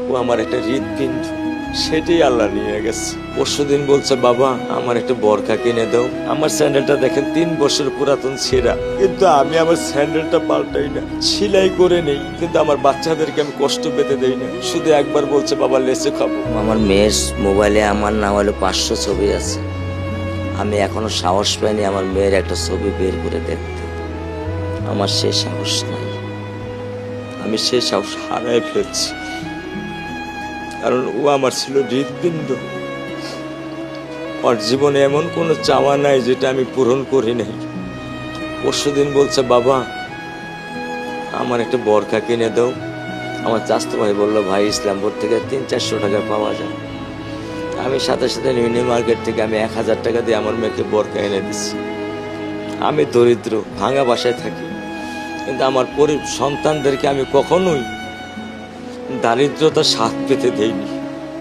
ও আমার একটা হৃৎপিণ্ড, সেটাই আল্লাহ নিয়ে গেছে। পরশুদিন বলছে, বাবা আমার একটা বরখা কিনে দাও। আমার স্যান্ডেলটা দেখেন 3 বছর পুরাতন ছেঁড়া, কিন্তু আমি আমার স্যান্ডেলটা পাল্টাই না, সেলাই করে নেই, কিন্তু আমার বাচ্চাদেরকে আমি কষ্ট পেতে দেই না। শুধু একবার বলছে, বাবা লেচে খাবো। আমার মেয়ের মোবাইলে আমার নাম হলো 500 ছবি আছে। আমি এখনো সাহস পাইনি আমার মেয়ের একটা ছবি বের করে দেখতে। আমার সে সাহস নাই। আমি সে সাহস হারাই ফেলছি, কারণ ও আমার ছিল হৃৎপিণ্ড। ওর জীবনে এমন কোনো চাওয়া নাই যেটা আমি পূরণ করি নাই। পরশুদিন বলছে, বাবা আমার একটা বরখা কিনে দাও। আমার চাচতো ভাই বললো, ভাই ইসলামপুর থেকে 300-400 টাকা পাওয়া যায়। আমি সাথে সাথে নিউ মার্কেট থেকে আমি 1000 টাকা দিয়ে আমার মেয়েকে বরখা এনে দিচ্ছি। আমি দরিদ্র, ভাঙা বাসায় থাকি, কিন্তু আমার সন্তানদেরকে আমি কখনোই দারিদ্রতার স্বাদ পেতে দেইনি।